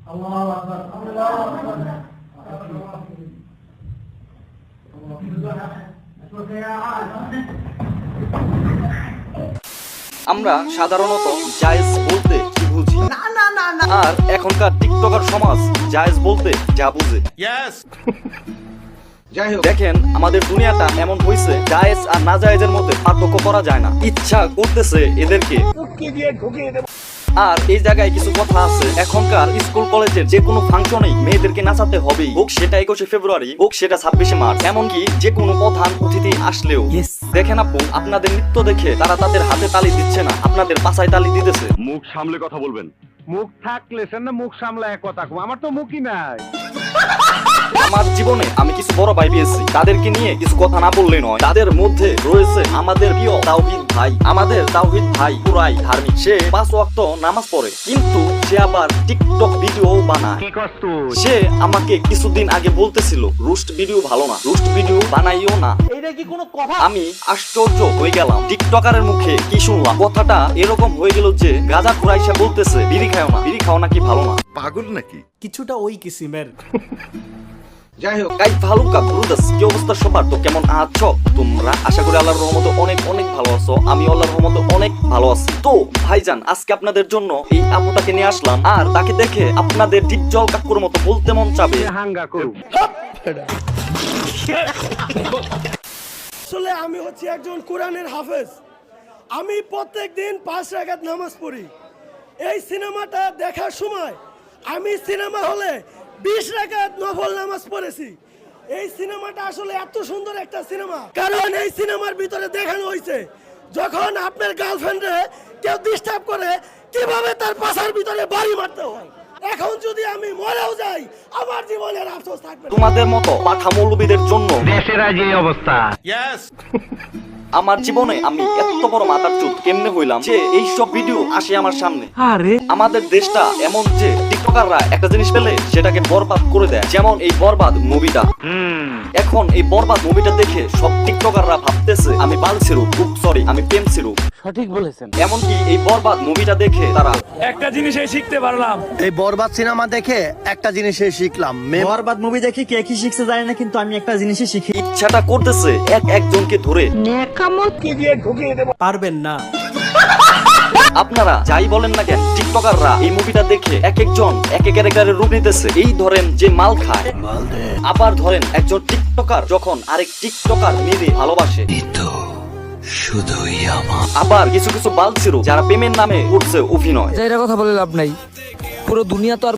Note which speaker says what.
Speaker 1: আমরা সাধারণত জায়েজ বলতে কি বুঝি, আর এখনকার টিকটকার সমাজ জায়েজ বলতে যা বুঝে। যাই হোক, দেখেন আমাদের দুনিয়াটা এমন হয়েছে, জায়েজ আর না জায়েজের মধ্যে পার্থক্য করা যায় না। ইচ্ছা করতেছে এদেরকে আর এই জায়গায় কিছু কথা আছে, এখনকার স্কুল কলেজের যে কোনো ফাংশনেই মেয়েদেরকে নাচাতে হবেই, হোক সেটা 21শে ফেব্রুয়ারি, হোক সেটা 26শে মার্চ, এমনকি যে কোনো প্রধান অতিথি আসলেও। দেখেন আপু, আপনাদের নৃত্য দেখে তারা তাদের হাতে তালি দিচ্ছে না, আপনাদের পাছায় তালি দিতেছে।
Speaker 2: মুখ সামলে কথা বলবেন। মুখ থাকলে না মুখ সামলায় কথা কম, আমার তো মুখই নাই।
Speaker 1: আমার জীবনে আমি কিছু বড় ভাই পেয়েছি, তাদেরকে নিয়ে কিছু কথা না বললে নয়। তাদের মধ্যে রয়েছে আমাদের প্রিয় তাওহীদ ভাই। আমাদের তাওহীদ ভাই পুরাই ধার্মিক, সে 5 ওয়াক্ত নামাজ পড়ে, কিন্তু সে আবার টিকটক ভিডিও বানায়। সে আমাকে কিছুদিন আগে বলতেছিল রোস্ট ভিডিও ভালো না, রোস্ট ভিডিও বানাইও না।
Speaker 3: এটা কি কোনো কথা?
Speaker 1: আমি আশ্চর্য হয়ে গেলাম, টিকটকারের মুখে কি শুনলাম। কথাটা এরকম হয়ে গেল যে গাঁজা খুরাইসা বলতেছে বিড়ি খাও না, বিড়ি খাও নাকি ভালো না।
Speaker 4: পাগল নাকি?
Speaker 3: কিছুটা ওই কিসিমের।
Speaker 1: যাই হোক, গাইস ভালুকা ব্রুদাস, কি অবস্থা সবার? তো কেমন আছো তোমরা? আশা করি আল্লাহর রহমতে অনেক অনেক ভালো আছো। আমি আল্লাহর রহমতে অনেক ভালো আছি। তো ভাইজান, আজকে আপনাদের জন্য এই আপুটাকে নিয়ে আসলাম, আর তাকে দেখে আপনাদের ডিপজল কাকুর মতো বলতে মন চাবে
Speaker 2: হাঙ্গা করু।
Speaker 5: আসলে আমি হচ্ছি একজন কোরআনের হাফেজ। আমি প্রত্যেকদিন 5 রাকাত নামাজ পড়ি। এই সিনেমাটা দেখার সময় আমি সিনেমা হলে 20 রাকাত নফল নামাজ পড়েছি। এই সিনেমাটা আসলে এত সুন্দর একটা সিনেমা, কারণ এই সিনেমার ভিতরে দেখানো হয়েছে যখন আপনার গার্লফ্রেন্ডে কেউ ডিস্টার্ব করে কিভাবে তার পাশার ভিতরে বাড়ি মারতে হয়। এখন যদি আমি মরেও যাই, আমার জীবনের আফসোস থাকবে।
Speaker 1: তোমাদের মতো পাঠা মৌলবীদের জন্য
Speaker 2: দেশের আজ এই অবস্থা।
Speaker 1: আমার জীবনে আমি এত বড় মাথার চুত কেমনে হইলাম যে এইসব ভিডিও আসে আমার সামনে। আমাদের দেশটা এমন যে টিকটকাররা একটা জিনিস পেলে সেটাকে বরবাদ করে দেয়, যেমন এই বরবাদ মুভিটা। এখন এই বরবাদ মুভিটা দেখে সব টিকটকাররা ভাবতেছে আমি বাল ছিরু, খুব সরি, আমি প্রেম ছিরু।
Speaker 3: সঠিক বলেছেন।
Speaker 1: এমনকি এই বরবাদ মুভিটা দেখে তারা
Speaker 6: একটা জিনিসই শিখতে পারলাম,
Speaker 7: এই বরবাদ সিনেমা দেখে একটা জিনিসই শিখলাম।
Speaker 3: বরবাদ মুভি দেখে কে কি শিখছে জানি না, কিন্তু আমি একটা জিনিসই শিখি।
Speaker 1: ইচ্ছাটা করতেছে একজনকে ধরে
Speaker 3: পারবেন না।
Speaker 1: আপনারা যাই বলেন না কেন, টিকটকাররা এই মুভিটা দেখে এক একজন এক এক ক্যারেক্টারের রূপ নিতেছে। এই ধরেন যে মাল খায়, আবার ধরেন একজন টিকটকার যখন আরেক টিকটকার মেরে ভালোবাসে, আবার কিছু কিছু বালছিরু যারা প্রেমের নামে করছে অভিনয়।
Speaker 6: এটা কথা বলে লাভ নাই, পুরো দুনিয়া তো আর